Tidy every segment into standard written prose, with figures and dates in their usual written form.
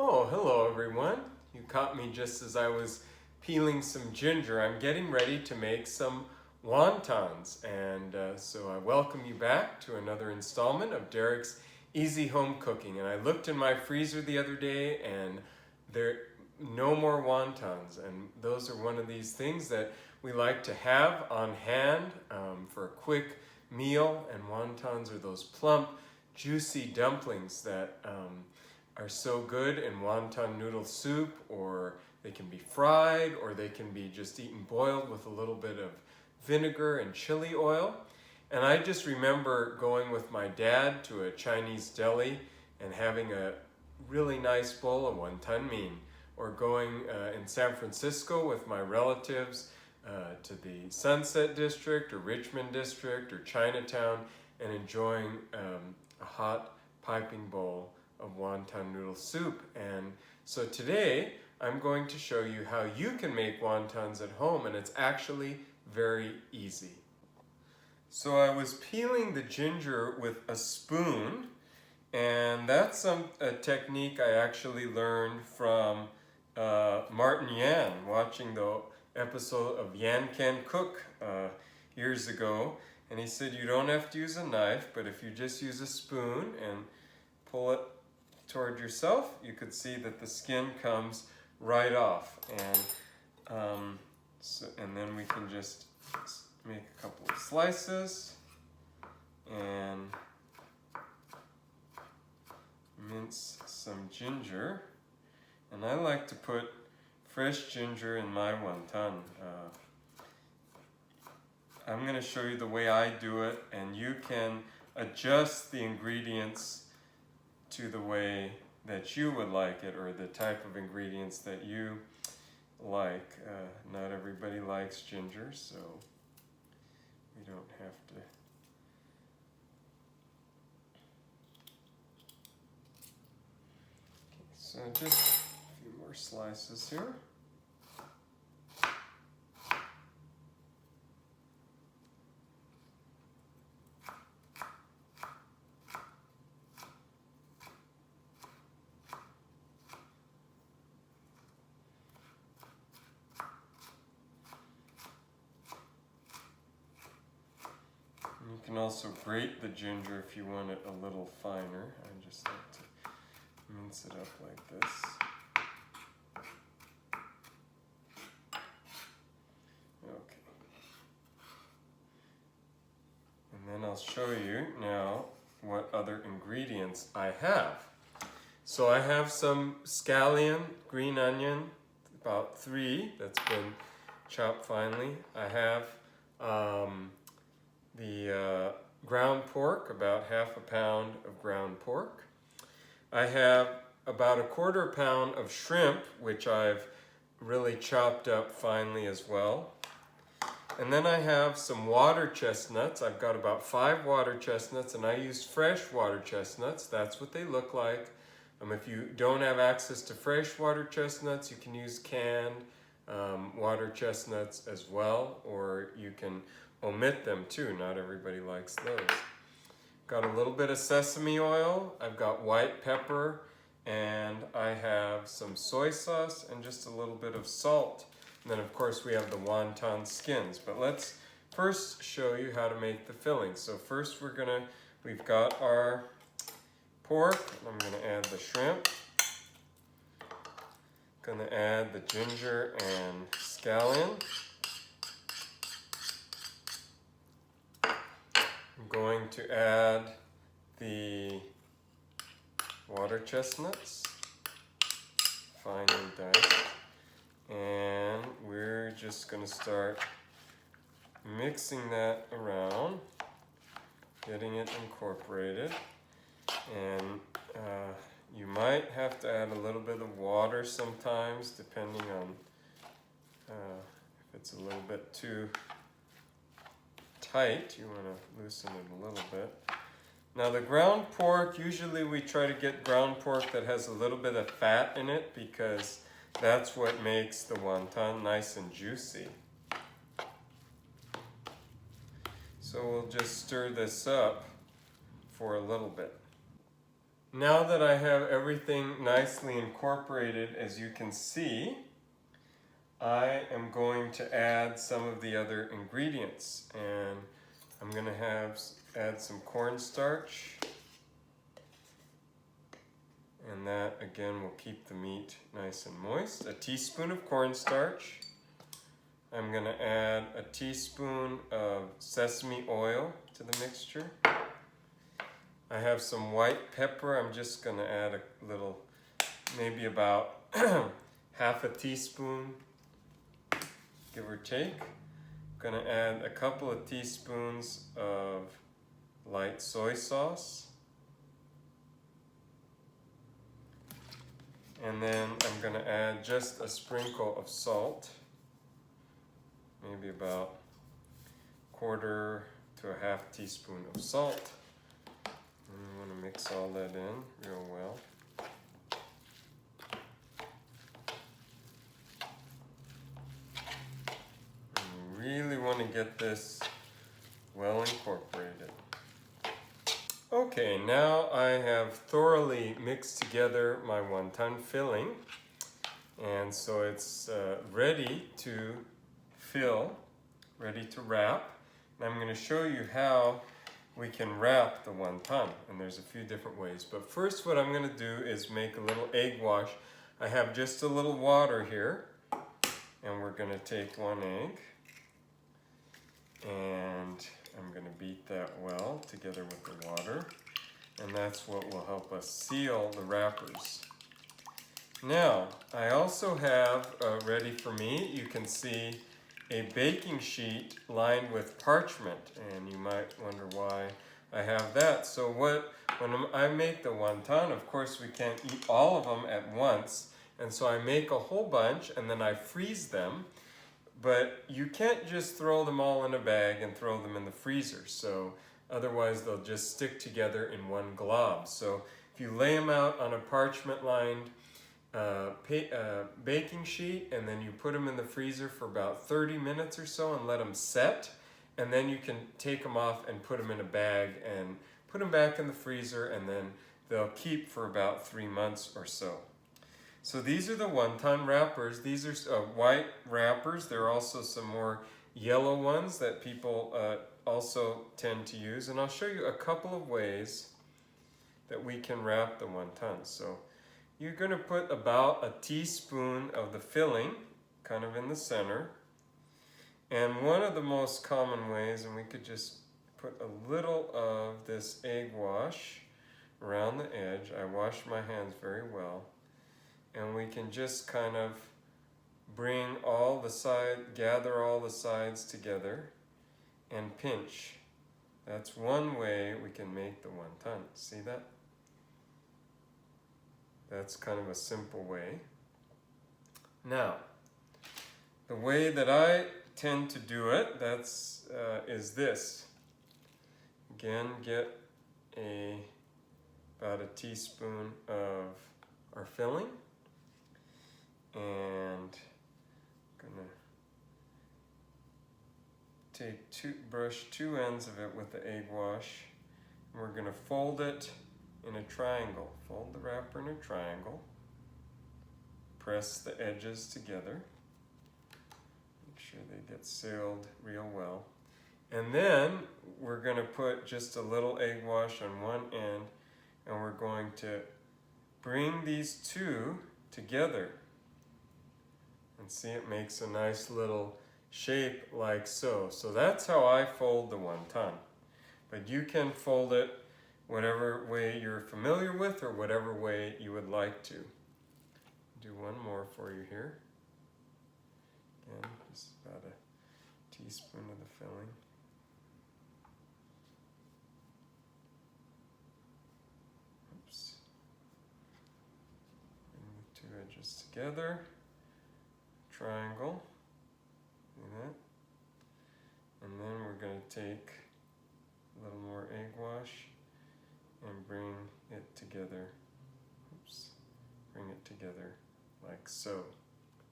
Oh, hello everyone. You caught me just as I was peeling some ginger. I'm getting ready to make some wontons, and so I welcome you back to another installment of Derek's Easy Home Cooking. And I looked in my freezer the other day and there no more wontons, and those are one of these things that we like to have on hand for a quick meal. And wontons are those plump, juicy dumplings that are so good in wonton noodle soup, or they can be fried, or they can be just eaten boiled with a little bit of vinegar and chili oil. And I just remember going with my dad to a Chinese deli and having a really nice bowl of wonton mein, or going in San Francisco with my relatives to the Sunset District or Richmond District or Chinatown and enjoying a hot piping bowl of wonton noodle soup. And so today I'm going to show you how you can make wontons at home, and it's actually very easy. So I was peeling the ginger with a spoon, and that's a technique I actually learned from Martin Yan, watching the episode of Yan Can Cook years ago. And he said you don't have to use a knife, but if you just use a spoon and pull it toward yourself, you could see that the skin comes right off. And and then we can just make a couple of slices and mince some ginger. And I like to put fresh ginger in my wonton. I'm going to show you the way I do it, and you can adjust the ingredients to the way that you would like it, or the type of ingredients that you like. Not everybody likes ginger, so we don't have to. Okay, so just a few more slices here. You can also grate the ginger if you want it a little finer. I just like to mince it up like this. Okay. And then I'll show you now what other ingredients I have. So I have some scallion, green onion, about 3 that's been chopped finely. I have the ground pork, about ½ pound of ground pork. I have about ¼ pound of shrimp, which I've really chopped up finely as well. And then I have some water chestnuts. I've got about 5 water chestnuts, and I used fresh water chestnuts. That's what they look like. If you don't have access to fresh water chestnuts, you can use canned water chestnuts as well, or you can omit them too. Not everybody likes those. Got a little bit of sesame oil. I've got white pepper, and I have some soy sauce and just a little bit of salt. And then of course we have the wonton skins. But let's first show you how to make the filling. So first we've got our pork. I'm gonna add the shrimp. Gonna add the ginger and scallion. I'm going to add the water chestnuts, finely diced, and we're just going to start mixing that around, getting it incorporated. And you might have to add a little bit of water sometimes, depending on if it's a little bit too tight. You want to loosen it a little bit. Now the ground pork, usually we try to get ground pork that has a little bit of fat in it, because that's what makes the wonton nice and juicy. So we'll just stir this up for a little bit. Now that I have everything nicely incorporated, as you can see, I am going to add some of the other ingredients, and I'm going to add some cornstarch, and that again will keep the meat nice and moist. A teaspoon of cornstarch. I'm going to add a teaspoon of sesame oil to the mixture. I have some white pepper. I'm just going to add a little, maybe about half a teaspoon, give or take. I'm going to add a couple of teaspoons of light soy sauce. And then I'm going to add just a sprinkle of salt, maybe about a quarter to a half teaspoon of salt. And I want to mix all that in real well. And you really want to get this well incorporated. Okay, now I have thoroughly mixed together my wonton filling, and so it's ready to fill, ready to wrap. And I'm going to show you how we can wrap the wonton, and there's a few different ways. But first what I'm going to do is make a little egg wash. I have just a little water here, and we're going to take one egg, and I'm going to beat that well together with the water, and that's what will help us seal the wrappers. Now, I also have ready for me, you can see, a baking sheet lined with parchment, and you might wonder why I have that. So when I make the wonton, of course we can't eat all of them at once, and so I make a whole bunch and then I freeze them. But you can't just throw them all in a bag and throw them in the freezer, so otherwise they'll just stick together in one glob. So if you lay them out on a parchment-lined baking sheet, and then you put them in the freezer for about 30 minutes or so and let them set, and then you can take them off and put them in a bag and put them back in the freezer, and then they'll keep for about 3 months or so. So these are the wonton wrappers. These are white wrappers. There are also some more yellow ones that people also tend to use. And I'll show you a couple of ways that we can wrap the wontons. So you're going to put about a teaspoon of the filling kind of in the center. And one of the most common ways, and we could just put a little of this egg wash around the edge. I wash my hands very well. And we can just kind of bring all the gather all the sides together and pinch. That's one way we can make the wonton. See that? That's kind of a simple way. Now, the way that I tend to do it, is this. Again, get about a teaspoon of our filling. And I'm gonna brush two ends of it with the egg wash. And we're gonna fold it in a triangle. Fold the wrapper in a triangle. Press the edges together. Make sure they get sealed real well. And then we're gonna put just a little egg wash on one end, and we're going to bring these two together. And see, it makes a nice little shape like so. So that's how I fold the wonton. But you can fold it whatever way you're familiar with or whatever way you would like to. Do one more for you here. Again, just about a teaspoon of the filling. Oops. Bring the two edges together. Triangle, see that? And then we're going to take a little more egg wash and bring it together. Oops, bring it together like so.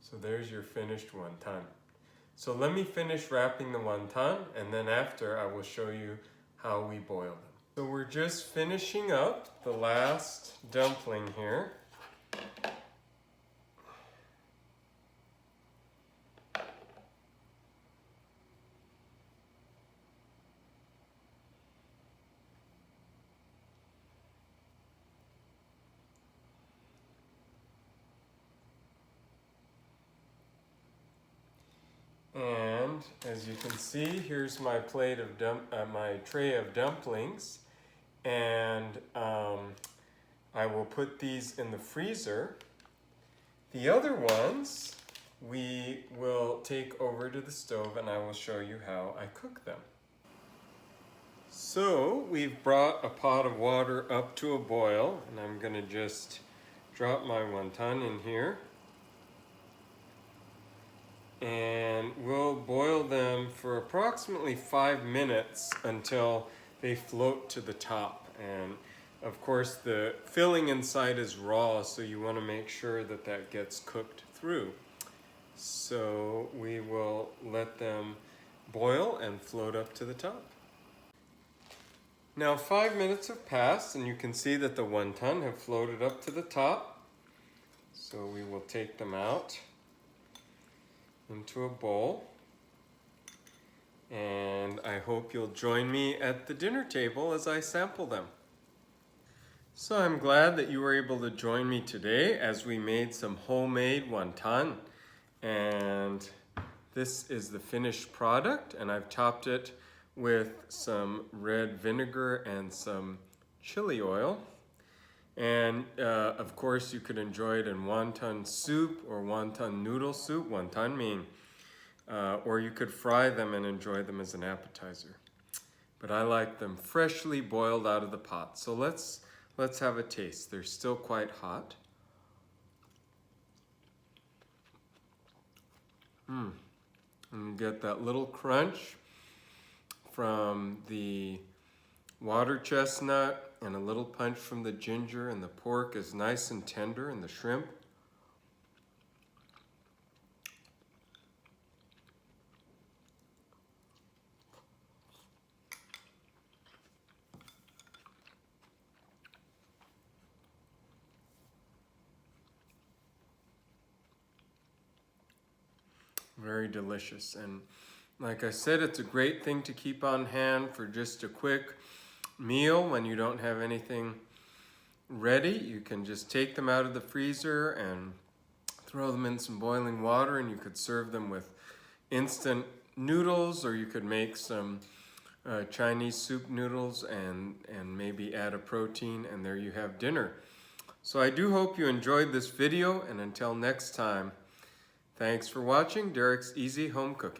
So there's your finished wonton. So let me finish wrapping the wonton, and then after I will show you how we boil them. So we're just finishing up the last dumpling here. And as you can see, here's my plate of my tray of dumplings, and I will put these in the freezer. The other ones we will take over to the stove, and I will show you how I cook them. So we've brought a pot of water up to a boil, and I'm going to just drop my wonton in here. And we'll boil them for approximately 5 minutes until they float to the top. And of course the filling inside is raw, so you want to make sure that that gets cooked through. So we will let them boil and float up to the top. Now 5 minutes have passed, and you can see that the wonton have floated up to the top. So we will take them out into a bowl, and I hope you'll join me at the dinner table as I sample them. So I'm glad that you were able to join me today as we made some homemade wonton, and this is the finished product, and I've topped it with some red vinegar and some chili oil. And of course you could enjoy it in wonton soup or wonton noodle soup, wonton mean, or you could fry them and enjoy them as an appetizer. But I like them freshly boiled out of the pot. So let's have a taste. They're still quite hot. And you get that little crunch from the water chestnut and a little punch from the ginger, and the pork is nice and tender, and the shrimp. Very delicious. And like I said, it's a great thing to keep on hand for just a quick meal when you don't have anything ready. You can just take them out of the freezer and throw them in some boiling water, and you could serve them with instant noodles, or you could make some Chinese soup noodles and maybe add a protein, and there you have dinner. So I do hope you enjoyed this video, and until next time, thanks for watching Derek's Easy Home Cooking.